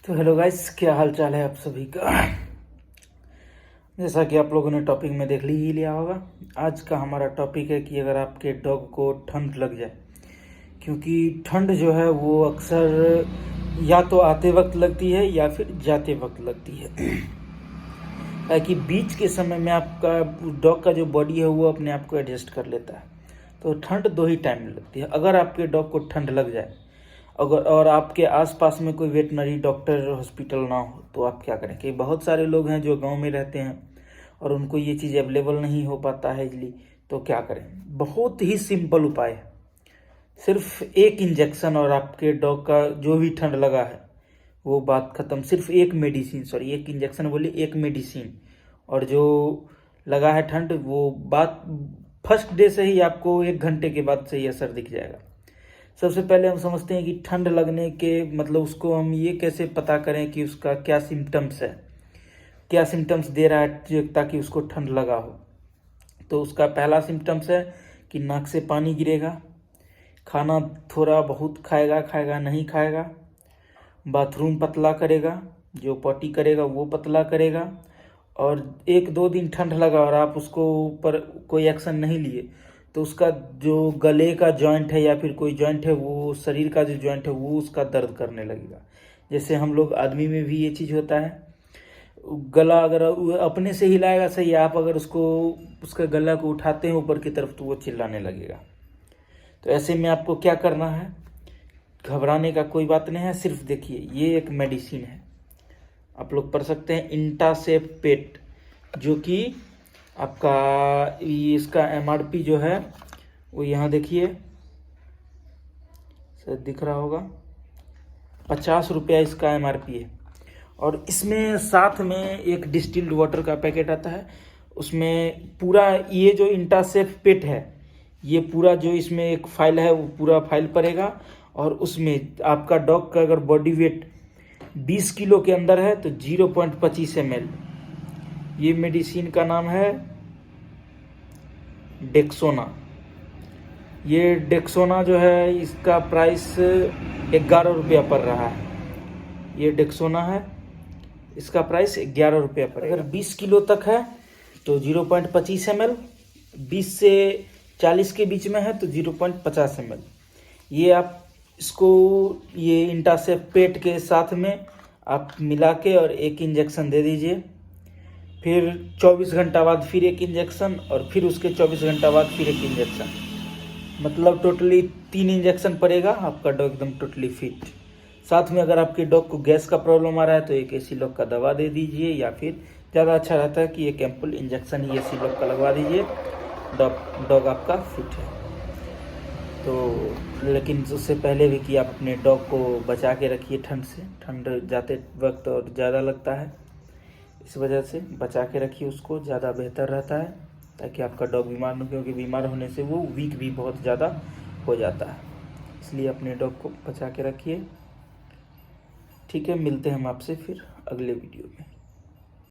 तो hello guys, क्या हाल चाल है आप सभी का। जैसा कि आप लोगों ने टॉपिक में देख ही लिया होगा, आज का हमारा टॉपिक है कि अगर आपके डॉग को ठंड लग जाए, क्योंकि ठंड जो है वो अक्सर या तो आते वक्त लगती है या फिर जाते वक्त लगती है। ताकि बीच के समय में आपका डॉग का जो बॉडी है वो अपने आप को एडजस्ट कर लेता है। तो ठंड दो ही टाइम में लगती है। अगर आपके डॉग को ठंड लग जाए अगर और आपके आसपास में कोई वेटनरी डॉक्टर हॉस्पिटल ना हो तो आप क्या करें। कि बहुत सारे लोग हैं जो गांव में रहते हैं और उनको ये चीज़ अवेलेबल नहीं हो पाता है इजली। तो क्या करें, बहुत ही सिंपल उपाय है। सिर्फ एक इंजेक्शन और आपके डॉग का जो भी ठंड लगा है वो बात खत्म। सिर्फ एक मेडिसिन, सॉरी एक इंजेक्शन बोले, एक मेडिसिन, और जो लगा है ठंड वो बात फर्स्ट डे से ही आपको 1 घंटे के बाद से ही असर दिख जाएगा। सबसे पहले हम समझते हैं कि ठंड लगने के मतलब उसको हम ये कैसे पता करें कि उसका क्या सिम्टम्स है, क्या सिम्टम्स दे रहा है ताकि उसको ठंड लगा हो। तो उसका पहला सिम्टम्स है कि नाक से पानी गिरेगा, खाना थोड़ा बहुत खाएगा, खाएगा नहीं खाएगा, बाथरूम पतला करेगा, जो पॉटी करेगा वो पतला करेगा, और 1-2 दिन ठंड लगा और आप उसको ऊपर कोई एक्शन नहीं लिए तो उसका जो गले का जॉइंट है या फिर कोई जॉइंट है, वो शरीर का जो जॉइंट है वो उसका दर्द करने लगेगा। जैसे हम लोग आदमी में भी ये चीज़ होता है, गला अगर अपने से हिलाएगा सही, आप अगर उसको उसका गला को उठाते हैं ऊपर की तरफ तो वो चिल्लाने लगेगा। तो ऐसे में आपको क्या करना है, घबराने का कोई बात नहीं है। सिर्फ देखिए, ये एक मेडिसिन है, आप लोग पढ़ सकते हैं, इंटासेप पेट, जो कि आपका इसका MRP जो है वो यहाँ देखिए, शायद दिख रहा होगा, 50 रुपया इसका MRP है। और इसमें साथ में एक डिस्टिल्ड वाटर का पैकेट आता है। उसमें पूरा ये जो इंटासेप पेट है, ये पूरा जो इसमें एक फाइल है वो पूरा फाइल पड़ेगा। और उसमें आपका डॉग का अगर बॉडी वेट 20 किलो के अंदर है तो 0.25 ml। ये मेडिसिन का नाम है डेक्सोना। ये डेक्सोना जो है इसका प्राइस 11 रुपया पड़ रहा है। ये डेक्सोना है, इसका प्राइस 11 रुपया पड़ेगा। अगर 20 किलो तक है तो 0.25 ml, 20 से 40 के बीच में है तो 0.50 ml। ये आप इसको ये इंटासेप पेट के साथ में आप मिला के और एक इंजेक्शन दे दीजिए। फिर 24 घंटा बाद फिर एक इंजेक्शन, और फिर उसके 24 घंटा बाद फिर एक इंजेक्शन। मतलब टोटली 3 इंजेक्शन पड़ेगा, आपका डॉग एकदम टोटली फिट। साथ में अगर आपके डॉग को गैस का प्रॉब्लम आ रहा है तो एक एसिलॉक का दवा दे दीजिए, या फिर ज़्यादा अच्छा रहता है कि एक एम्पुल इंजेक्शन ही एसिलॉक का लगवा दीजिए। डॉग आपका फिट है। तो लेकिन उससे पहले भी कि आप अपने डॉग को बचा के रखिए ठंड से। ठंड जाते वक्त और ज़्यादा लगता है, इस वजह से बचा के रखिए उसको, ज़्यादा बेहतर रहता है, ताकि आपका डॉग बीमार न हो। क्योंकि बीमार होने से वो वीक भी बहुत ज़्यादा हो जाता है, इसलिए अपने डॉग को बचा के रखिए। ठीक है, मिलते हैं हम आपसे फिर अगले वीडियो में।